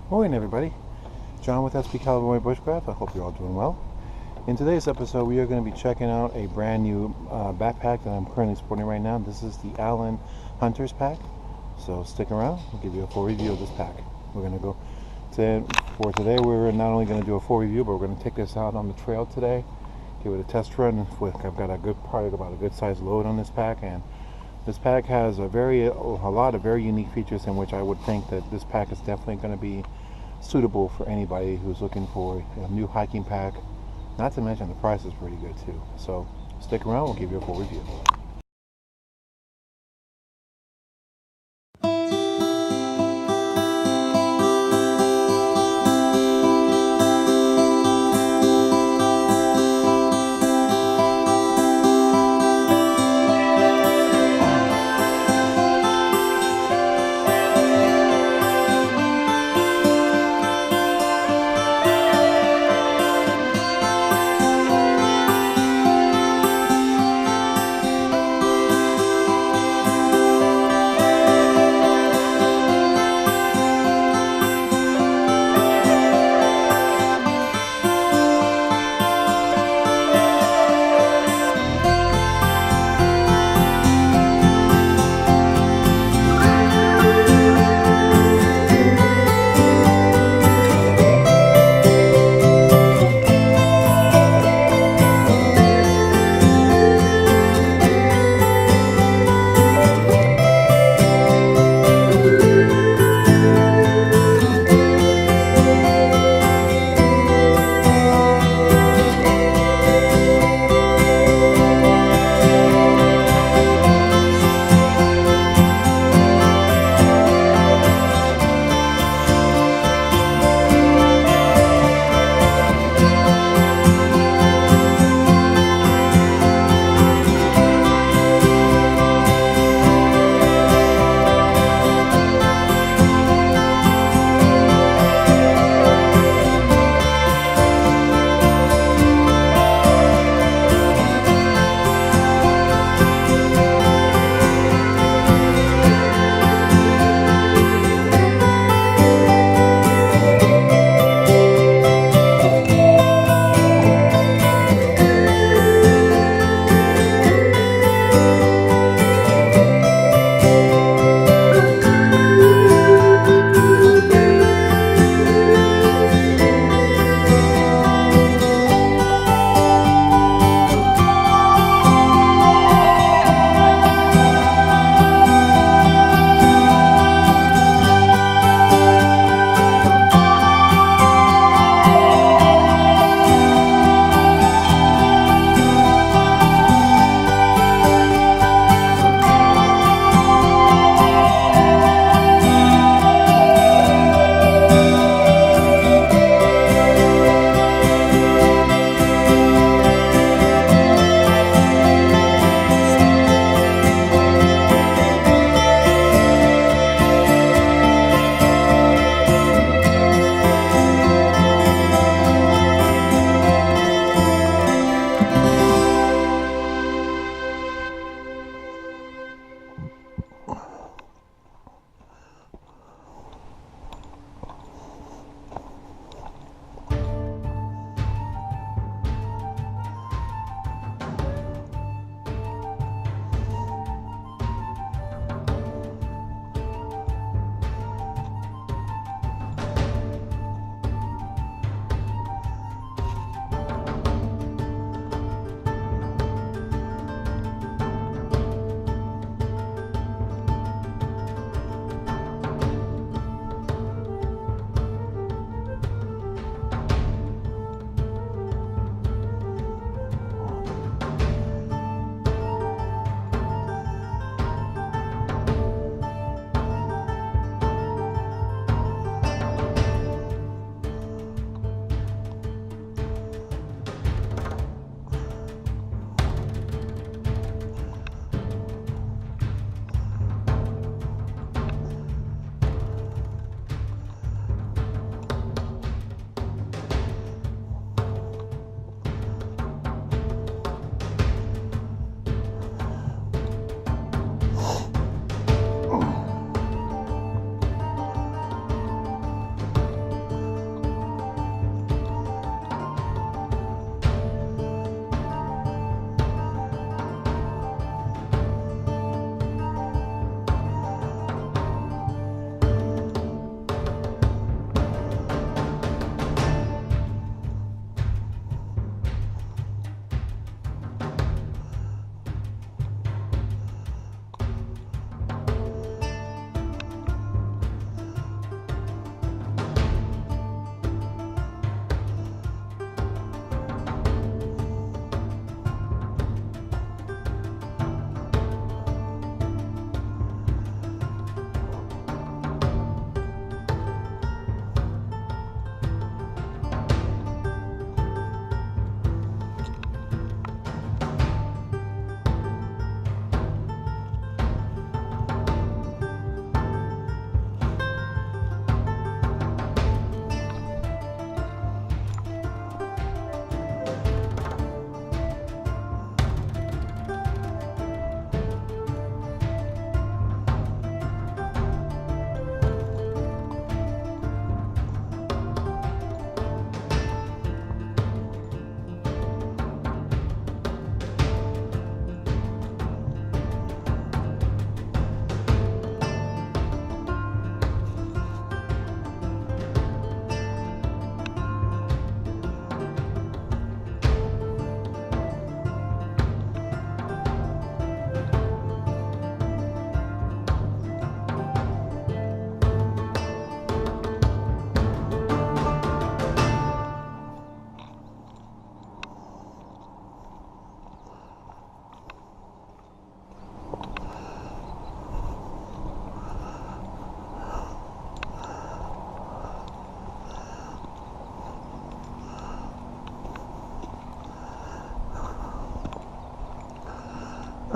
Morning everybody, John with SP California Bushcraft. I hope you're all doing well. In today's episode we are going to be checking out a brand new backpack that I'm currently sporting right now. This is the Allen Hunter's pack, so stick around, we'll give you a full review of this pack. We're going to go for today. We're not only going to do a full review, but we're going to take this out on the trail today, give it a test run. I've got a good sized load on this pack, and this pack has a lot of very unique features in which I would think that this pack is definitely going to be suitable for anybody who's looking for a new hiking pack. Not to mention the price is pretty good too. So stick around, we'll give you a full review.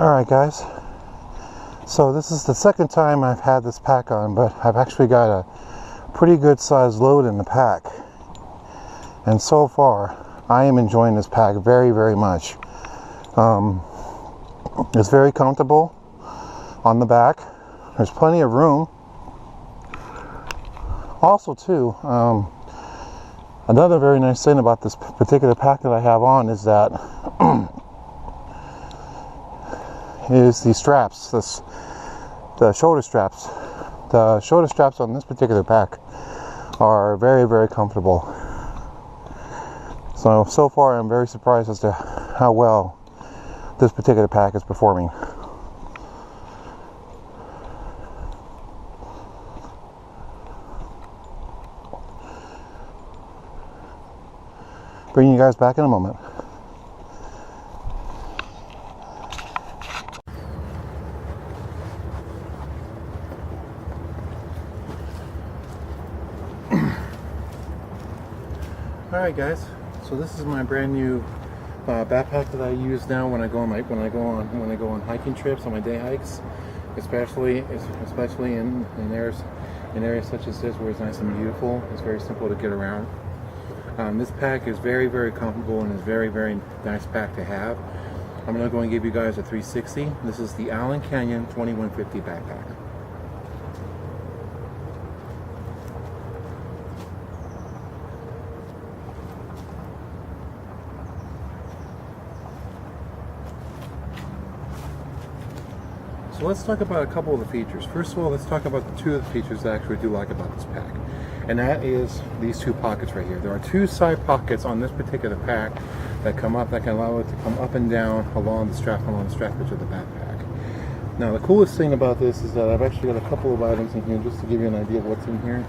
Alright guys, so this is the second time I've had this pack on, but I've actually got a pretty good sized load in the pack. And so far, I am enjoying this pack very, very much. It's very comfortable on the back. There's plenty of room. Also too, another very nice thing about this particular pack that I have on is that is the straps, the shoulder straps. The shoulder straps on this particular pack are very, very comfortable. So far I'm very surprised as to how well this particular pack is performing. Bring you guys back in a moment. Alright guys, so this is my brand new backpack that I use now when I go on hiking trips, on my day hikes, especially in areas such as this where it's nice and beautiful. It's very simple to get around. This pack is very, very comfortable and is very, very nice pack to have. I'm going to go and give you guys a 360. This is the Allen Canyon 2150 backpack. So let's talk about a couple of the features. First of all, let's talk about the two of the features that I actually do like about this pack. And that is these two pockets right here. There are two side pockets on this particular pack that come up, that can allow it to come up and down along the strap edge of the backpack. Now the coolest thing about this is that I've actually got a couple of items in here just to give you an idea of what's in here.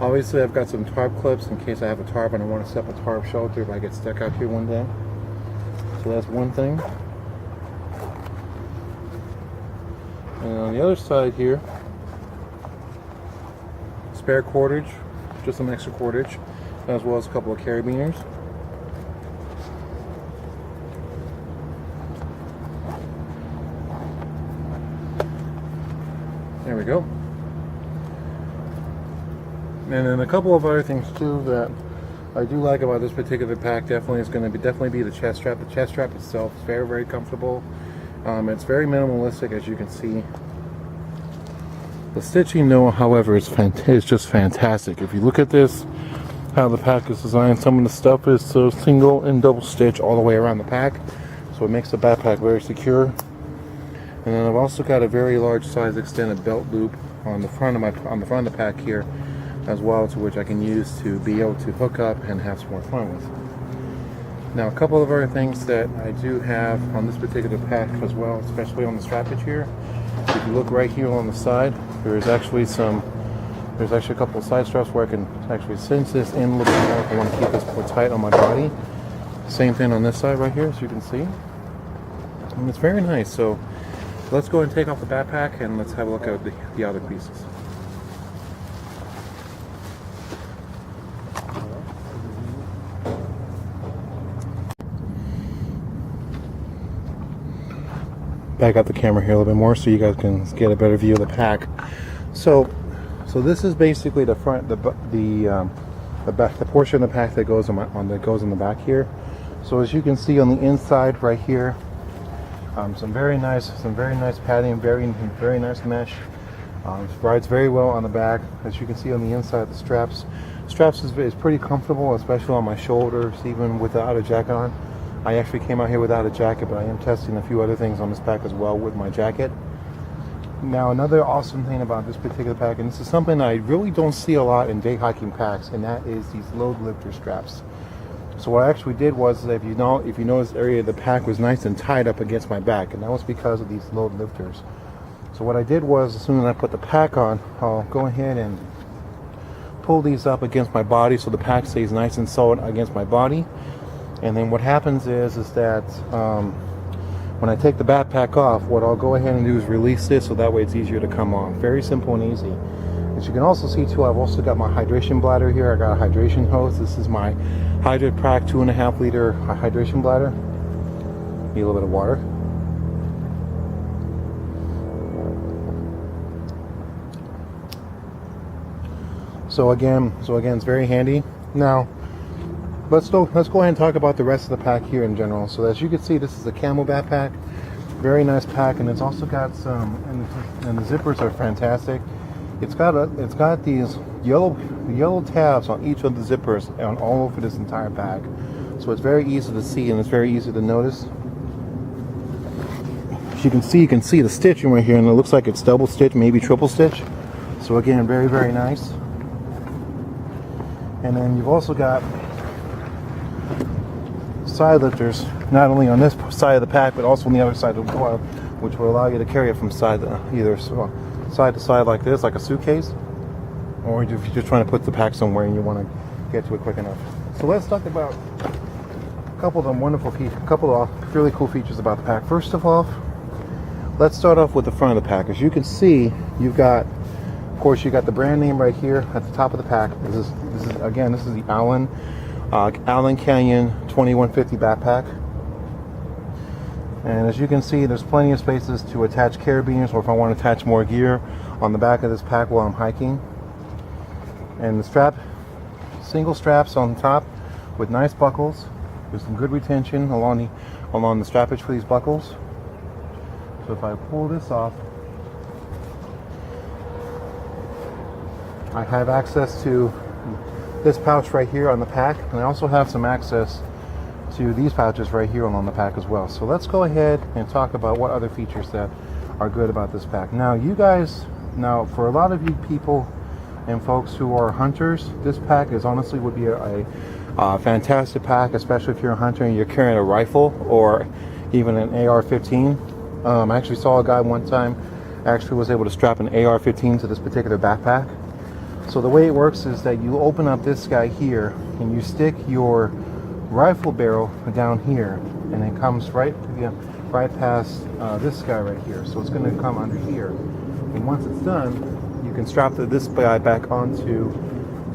Obviously I've got some tarp clips in case I have a tarp and I want to set up a tarp shelter if I get stuck out here one day. So that's one thing. And on the other side here, spare cordage, just some extra cordage, as well as a couple of carabiners. There we go. And then a couple of other things too that I do like about this particular pack is going to definitely be the chest strap. The chest strap itself is very, very comfortable. It's very minimalistic, as you can see. The stitching, though, however, is just fantastic. If you look at this, how the pack is designed, some of the stuff is so single and double stitch all the way around the pack, so it makes the backpack very secure. And then I've also got a very large size extended belt loop on the front of the pack here, as well, to which I can use to be able to hook up and have some more fun with. Now, a couple of other things that I do have on this particular pack as well, especially on the strappage here. If you look right here on the side, there's actually a couple of side straps where I can actually cinch this in a little bit more if I want to keep this more tight on my body. Same thing on this side right here, as you can see. And it's very nice. So let's go and take off the backpack and let's have a look at the other pieces. Back up the camera here a little bit more so you guys can get a better view of the pack. So this is basically the front, the portion of the pack that goes on the back here. So as you can see on the inside right here, some very nice padding, very nice mesh. Rides very well on the back. As you can see on the inside, the straps is pretty comfortable, especially on my shoulders, even without a jacket on. I actually came out here without a jacket, but I am testing a few other things on this pack as well with my jacket. Now, another awesome thing about this particular pack, and this is something I really don't see a lot in day hiking packs, and that is these load lifter straps. So what I actually did was, if you notice, the area of the pack was nice and tied up against my back, and that was because of these load lifters. So what I did was, as soon as I put the pack on, I'll go ahead and pull these up against my body so the pack stays nice and solid against my body. And then what happens is that when I take the backpack off, what I'll go ahead and do is release this so that way it's easier to come off. Very simple and easy. As you can also see too, I've also got my hydration bladder here. I got a hydration hose. This is my Hydro Pack 2.5 liter hydration bladder. Need a little bit of water. So again, it's very handy. Now, let's go ahead and talk about the rest of the pack here in general. So as you can see, this is a camel backpack, very nice pack, and it's also got some, and the zippers are fantastic. It's got these yellow tabs on each of the zippers and all over this entire pack. So it's very easy to see and it's very easy to notice. As you can see the stitching right here, and it looks like it's double stitch, maybe triple stitch. So again, very, very nice. And then you've also got side lifters, not only on this side of the pack, but also on the other side as well, which will allow you to carry it from either side to side like this, like a suitcase, or if you're just trying to put the pack somewhere and you want to get to it quick enough. So let's talk about a couple of them wonderful features, a couple of really cool features about the pack. First of all, let's start off with the front of the pack. As you can see, you've got, of course, you got the brand name right here at the top of the pack. This is the Allen Canyon 2150 backpack. And as you can see, there's plenty of spaces to attach carabiners, or if I want to attach more gear on the back of this pack while I'm hiking. And the single straps on top with nice buckles. There's some good retention along the strappage for these buckles. So if I pull this off, I have access to this pouch right here on the pack, and I also have some access to these pouches right here on the pack as well. So let's go ahead and talk about what other features that are good about this pack. Now for a lot of you people and folks who are hunters, this pack would be a fantastic pack, especially if you're a hunter and you're carrying a rifle or even an AR-15. I actually saw a guy one time actually was able to strap an AR-15 to this particular backpack. So the way it works is that you open up this guy here and you stick your rifle barrel down here, and it comes right past this guy right here. So it's going to come under here, and once it's done, you can strap this guy back onto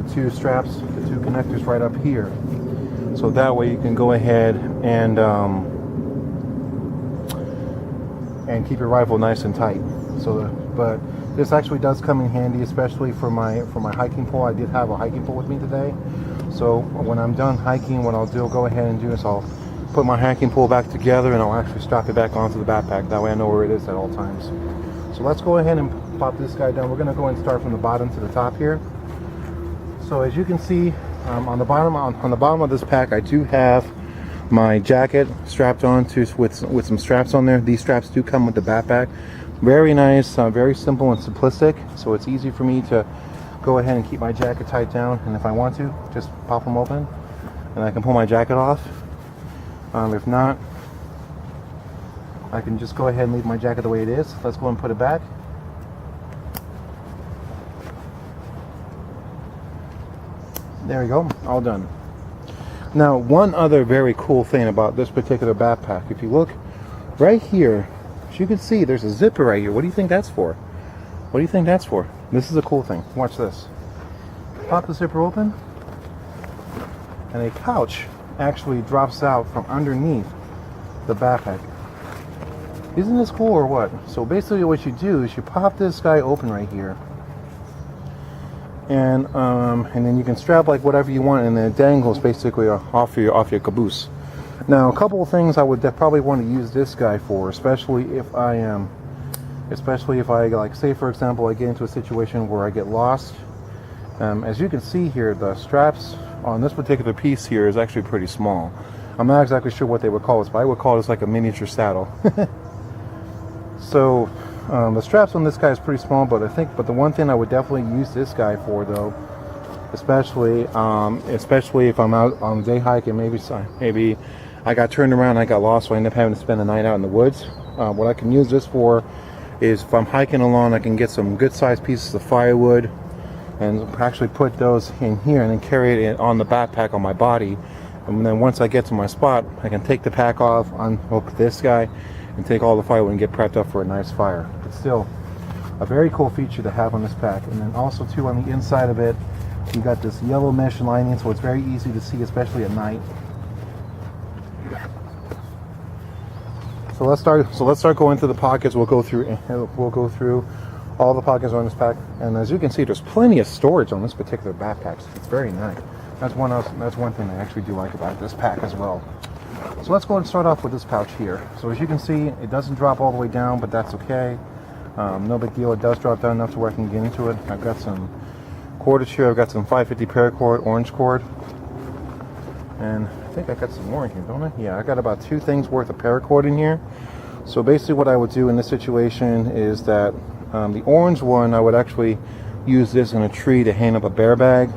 the two straps, the two connectors right up here. So that way you can go ahead and keep your rifle nice and tight. But this actually does come in handy, especially for my hiking pole. I did have a hiking pole with me today. So when I'm done hiking, what I'll go ahead and do is I'll put my hiking pole back together and I'll actually strap it back onto the backpack. That way I know where it is at all times. So let's go ahead and pop this guy down. We're going to go and start from the bottom to the top here. So as you can see, on the bottom of this pack, I do have my jacket strapped on with some straps on there. These straps do come with the backpack. Very nice, very simple and simplistic. So it's easy for me to go ahead and keep my jacket tied down, and if I want to, just pop them open and I can pull my jacket off. If not, I can just go ahead and leave my jacket the way it is. Let's go and put it back. There we go, all done. Now, one other very cool thing about this particular backpack, if you look right here, as you can see, there's a zipper right here. What do you think that's for? What do you think that's for? This is a cool thing. Watch this. Pop the zipper open, and a pouch actually drops out from underneath the backpack. Isn't this cool or what? So basically what you do is you pop this guy open right here, and then you can strap like whatever you want, and then it dangles basically off your caboose. Now, a couple of things I would probably want to use this guy for, especially if I like, say for example, I get into a situation where I get lost. As you can see here, the straps on this particular piece here is actually pretty small. I'm not exactly sure what they would call this, but I would call this like a miniature saddle. So the straps on this guy is pretty small, but the one thing I would definitely use this guy for, though, especially if I'm out on a day hike and maybe I got turned around and I got lost, so I end up having to spend the night out in the woods. What I can use this for is if I'm hiking along, I can get some good sized pieces of firewood and actually put those in here and then carry it on the backpack on my body. And then once I get to my spot, I can take the pack off, unhook this guy, and take all the firewood and get prepped up for a nice fire. But still, a very cool feature to have on this pack. And then also too, on the inside of it, you got this yellow mesh lining, so it's very easy to see, especially at night. So let's start going through the pockets. We'll go through All the pockets are on this pack, and as you can see, there's plenty of storage on this particular backpack. It's very nice. That's one thing I actually do like about this pack as well. So let's go and start off with this pouch here. So as you can see, it doesn't drop all the way down, but that's okay. No big deal. It does drop down enough to where I can get into it. I've got some cordage here. I've got some 550 paracord, orange cord, and I think I got some more in here, don't I? Yeah, I got about 2 things worth of paracord in here. So basically what I would do in this situation is that the orange one, I would actually use this in a tree to hang up a bear bag.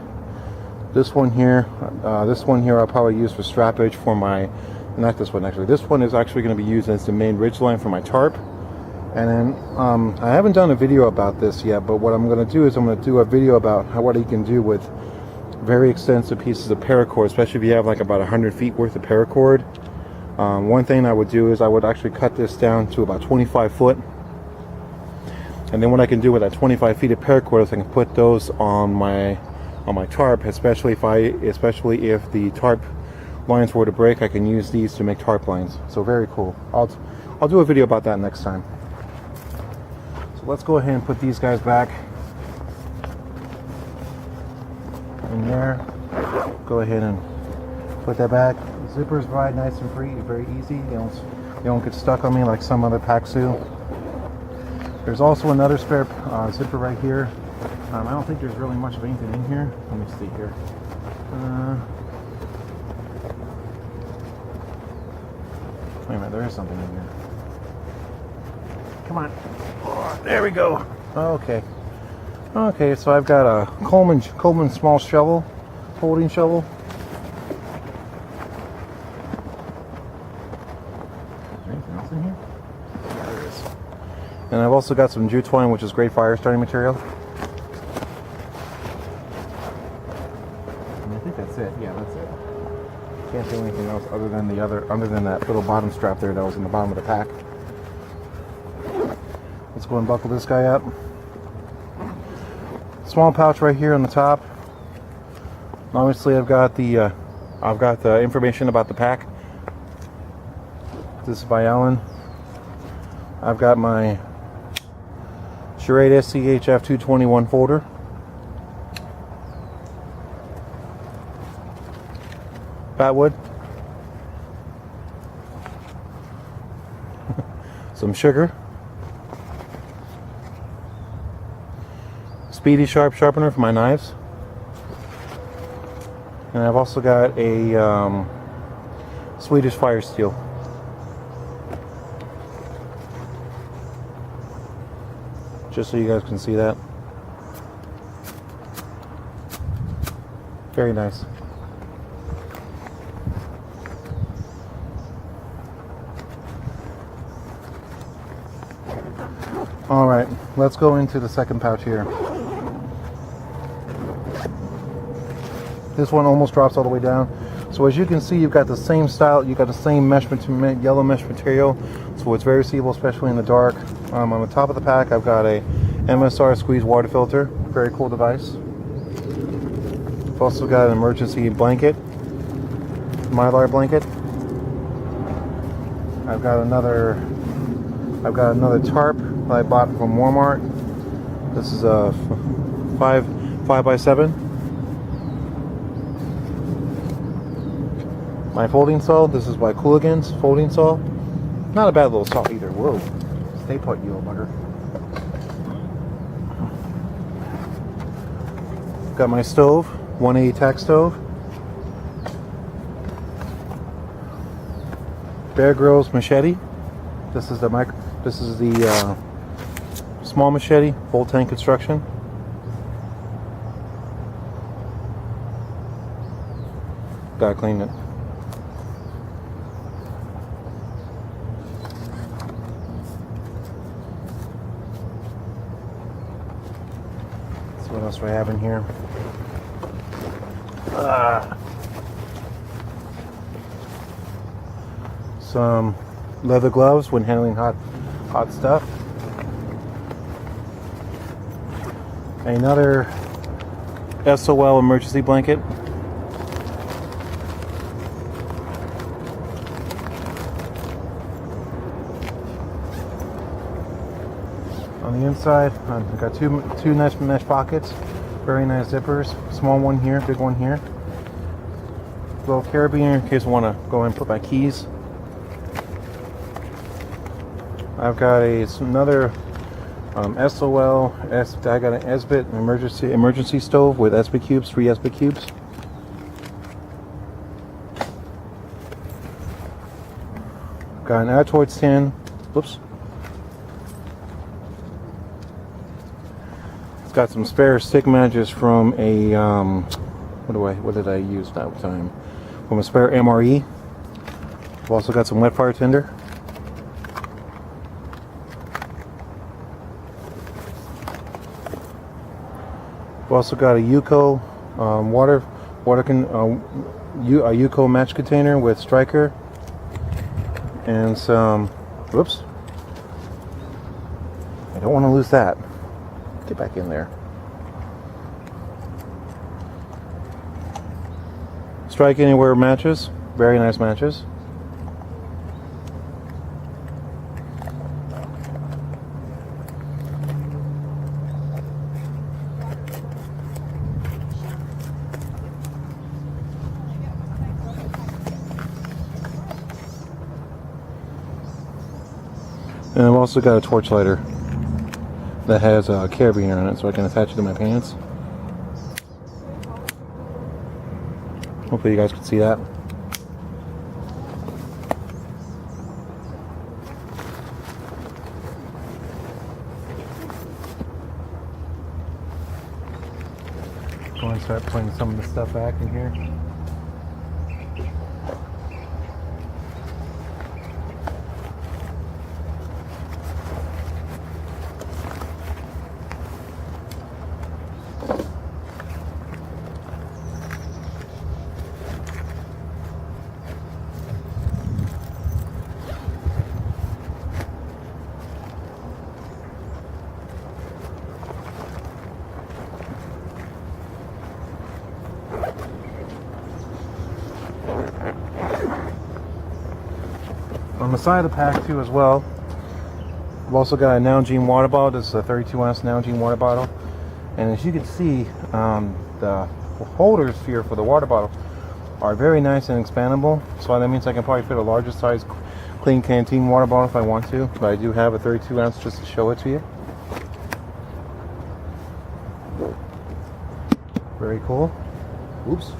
This one here I'll probably use for strappage for my, not this one actually, this one is actually going to be used as the main ridge line for my tarp. And then I haven't done a video about this yet, but what I'm going to do is I'm going to do a video about what you can do with very extensive pieces of paracord, especially if you have like about 100 feet worth of paracord. One thing I would do is I would actually cut this down to about 25 foot. And then what I can do with that 25 feet of paracord is I can put those on my tarp, especially if the tarp lines were to break, I can use these to make tarp lines. So very cool. I'll do a video about that next time. So let's go ahead and put these guys back in there. Go ahead and put that back. The zippers ride nice and free, very easy. They don't get stuck on me like some other packs do. There's also another spare zipper right here. I don't think there's really much of anything in here. Let me see here. Wait a minute, there is something in here. Come on. Oh, there we go. Okay. Okay, so I've got a Coleman small shovel, folding shovel. Is there anything else in here? Yeah, there is. And I've also got some jute twine, which is great fire starting material. And I think that's it. Yeah, that's it. Can't do anything else other than that little bottom strap there that was in the bottom of the pack. Let's go and buckle this guy up. Small pouch right here on the top. Obviously, I've got the information about the pack. This is by Allen. I've got my Charade SCHF 221 folder. Batwood. Some sugar. Speedy sharp sharpener for my knives. And I've also got a Swedish fire steel. Just so you guys can see that. Very nice. All right, let's go into the second pouch here. This one almost drops all the way down. So as you can see, you've got the same style, you've got the same yellow mesh material, so it's very seeable, especially in the dark. On the top of the pack, I've got a MSR squeeze water filter, very cool device. I've also got an emergency blanket, Mylar blanket. I've got another tarp that I bought from Walmart. This is a 5x7. My folding saw. This is by Cooligan's folding saw. Not a bad little saw either. Whoa, stay put, you little bugger. Got my stove, 180 tack stove. Bear Grylls machete. This is the small machete, full tank construction. Gotta clean it. So what else do I have in here? Some leather gloves when handling hot stuff. Another SOL emergency blanket. On On the inside, I've got two nice mesh pockets, very nice zippers. Small one here, big one here. Little carabiner in case I want to go and put my keys. I've got another SOL. I got an SBIT emergency stove with SB cubes, 3 SB cubes. Got an Altoid stand. Whoops. It's got some spare stick matches from a what did I use that time? From a spare MRE. I've also got some wet fire tinder. I've also got a Yuko a Yuko match container with striker and some. Whoops! I don't want to lose that. Get back in there. Strike Anywhere matches, very nice matches. And I've also got a torch lighter that has a carabiner on it, so I can attach it to my pants. Hopefully you guys can see that. Go and start putting some of the stuff back in here. On the side of the pack too as well, I've also got a Nalgene water bottle. This is a 32-ounce Nalgene water bottle, and as you can see, the holders here for the water bottle are very nice and expandable, so that means I can probably fit a larger size clean canteen water bottle if I want to, but I do have a 32-ounce just to show it to you. Very cool. Oops,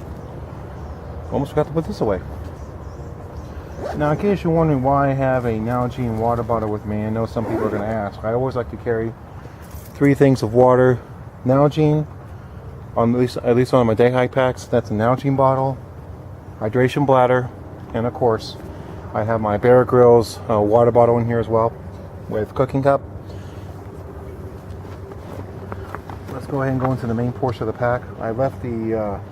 almost forgot to put this away. Now, in case you're wondering why I have a Nalgene water bottle with me, I know some people are going to ask. I always like to carry 3 things of water. Nalgene, at least on my day hike packs, that's a Nalgene bottle, hydration bladder, and of course, I have my Bear Grylls water bottle in here as well, with cooking cup. Let's go ahead and go into the main portion of the pack. I left the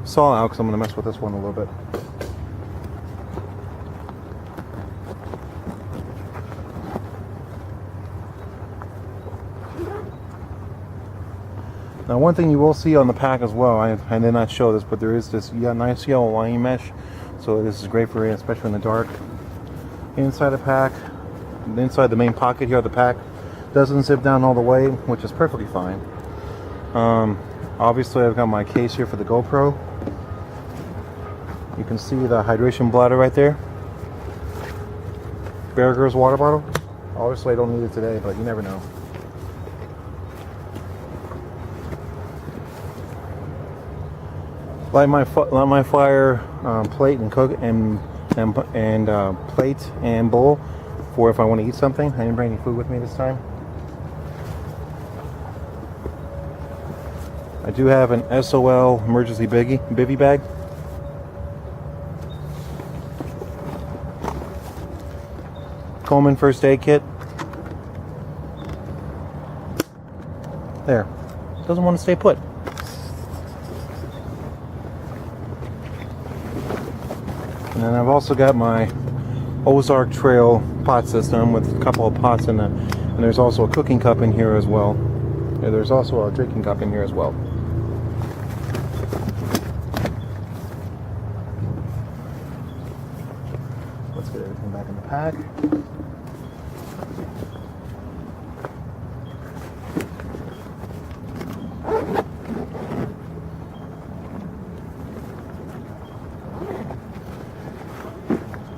saw out because I'm going to mess with this one a little bit. Now, one thing you will see on the pack as well, I did not show this, but there is this nice yellow lining mesh, so this is great for you, especially in the dark. Inside the pack, inside the main pocket here of the pack, doesn't zip down all the way, which is perfectly fine. Obviously, I've got my case here for the GoPro. You can see the hydration bladder right there. Bear Grylls water bottle. Obviously, I don't need it today, but you never know. Light my fire plate and cook and plate and bowl for if I want to eat something. I didn't bring any food with me this time. I do have an SOL emergency bivy bag. Coleman first aid kit. There. Doesn't want to stay put. And then I've also got my Ozark Trail pot system with a couple of pots in it. And there's also a cooking cup in here as well. Yeah, there's also a drinking cup in here as well. Let's get everything back in the pack.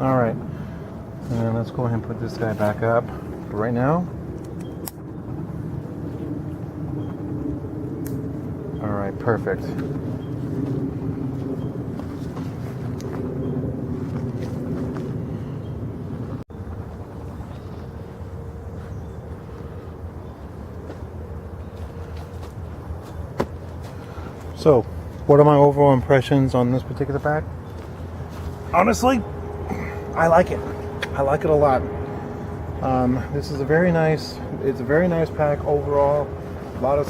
All right, and let's go ahead and put this guy back up for right now. All right, perfect. So, what are my overall impressions on this particular pack? Honestly, I like it. I like it a lot. This is a very nice. It's a very nice pack overall. A lot of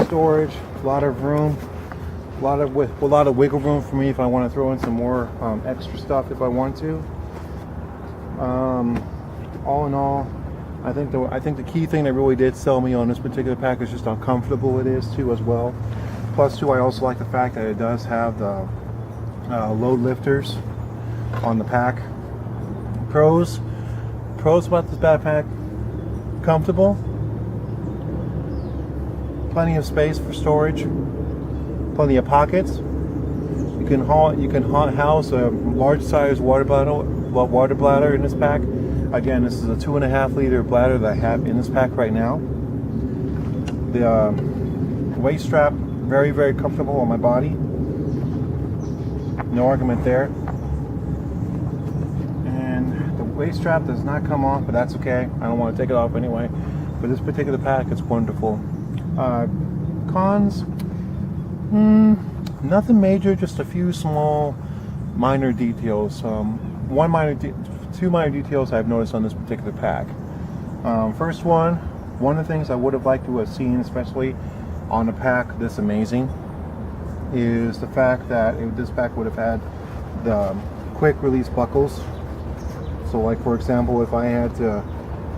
storage, a lot of room, a lot of wiggle room for me if I want to throw in some more extra stuff if I want to. All in all, I think the key thing that really did sell me on this particular pack is just how comfortable it is too as well. Plus too, I also like the fact that it does have the load lifters on the pack. Pros about this backpack: comfortable, plenty of space for storage, plenty of pockets. You can house a large size water bladder in this pack. Again, this is a 2.5 liter bladder that I have in this pack right now. The waist strap, very, very comfortable on my body. No argument there. And the waist strap does not come off, but that's okay. I don't want to take it off anyway. But this particular pack is wonderful. Cons? Nothing major, just a few small, minor details. Two minor details I've noticed on this particular pack. First one of the things I would have liked to have seen, especially on a pack this amazing, is the fact that this pack would have had the quick release buckles. So like for example, if I had to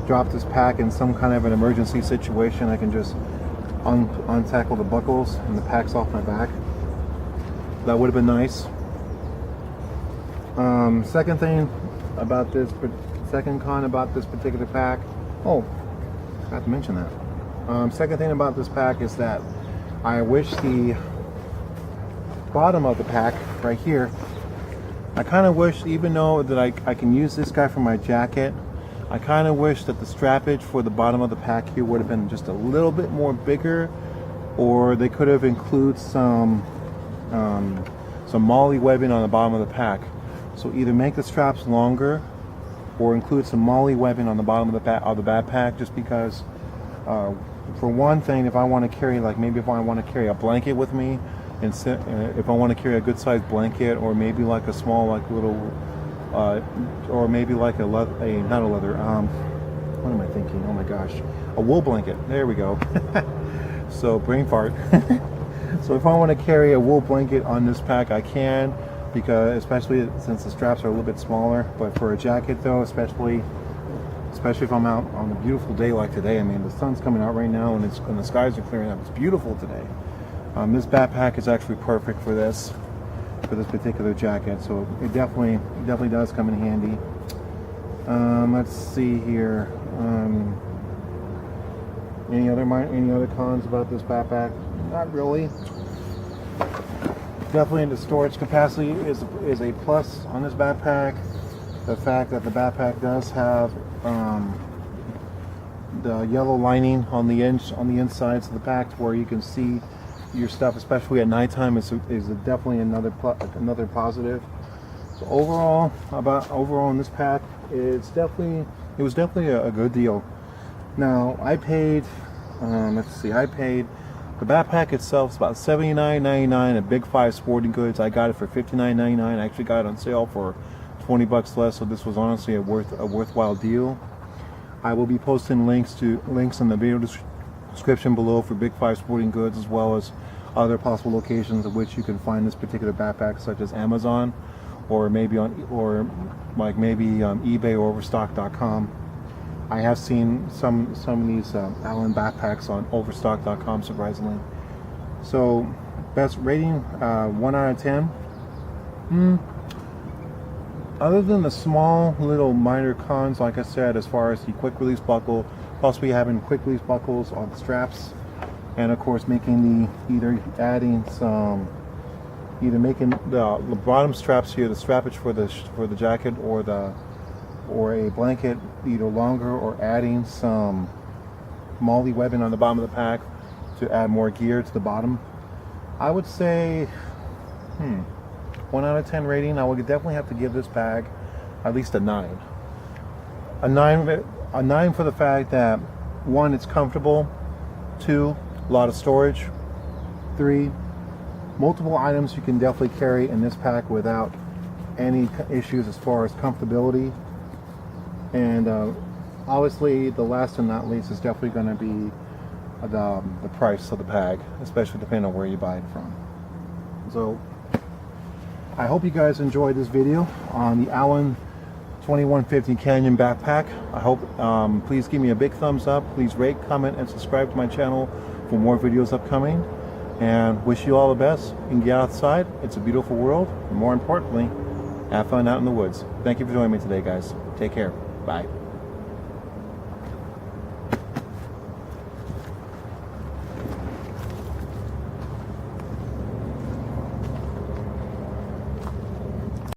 drop this pack in some kind of an emergency situation, I can just untackle the buckles and the pack's off my back. That would have been nice. Second con about this particular pack. Oh, I forgot to mention that. Second thing about this pack is that I wish the bottom of the pack right here, I kind of wish, even though that I can use this guy for my jacket, I kind of wish that the strappage for the bottom of the pack here would have been just a little bit more bigger, or they could have included some MOLLE webbing on the bottom of the pack. So either make the straps longer or include some MOLLE webbing on the bottom of the backpack, just because for one thing, if I want to carry, like maybe if I want to carry a blanket with me, and if I want to carry a good sized blanket, or maybe like a small, like little or maybe like what am I thinking? Oh my gosh, a wool blanket. There we go. So brain fart. So if I want to carry a wool blanket on this pack, I can, because especially since the straps are a little bit smaller. But for a jacket though, especially if I'm out on a beautiful day like today, I mean the sun's coming out right now and the skies are clearing up. It's beautiful today. This backpack is actually perfect for this particular jacket, so it definitely does come in handy. Let's see here. Any other cons about this backpack? Not really. Definitely the storage capacity is a plus on this backpack. The fact that the backpack does have the yellow lining on the insides of the pack, where you can see your stuff, especially at nighttime, is definitely another positive. So overall in this pack, it was definitely a good deal. Now I paid, the backpack itself is about $79.99 at Big 5 Sporting Goods. I got it for $59.99. I actually got it on sale for $20 less, so this was honestly a worthwhile deal. I will be posting links in the video description below for Big 5 Sporting Goods, as well as other possible locations at which you can find this particular backpack, such as Amazon, or maybe eBay or Overstock.com. I have seen some of these Allen backpacks on Overstock.com, surprisingly. So, best rating, 1 out of 10. Other than the small little minor cons, like I said, as far as the quick release buckle, possibly having quick release buckles on the straps, and of course either adding some either making the bottom straps here, the strappage for the jacket or a blanket, either longer, or adding some MOLLE webbing on the bottom of the pack to add more gear to the bottom. I would say 1 out of 10 rating. I would definitely have to give this bag at least a 9. A 9 for the fact that 1, it's comfortable, 2, a lot of storage, 3, multiple items you can definitely carry in this pack without any issues as far as comfortability. And obviously the last and not least is definitely going to be the price of the bag, especially depending on where you buy it from. So I hope you guys enjoyed this video on the Allen 2150 Canyon backpack. I hope, please give me a big thumbs up, please rate, comment, and subscribe to my channel for more videos upcoming, and wish you all the best. You can get outside, it's a beautiful world, and more importantly, have fun out in the woods. Thank you for joining me today, guys. Take care. Bye.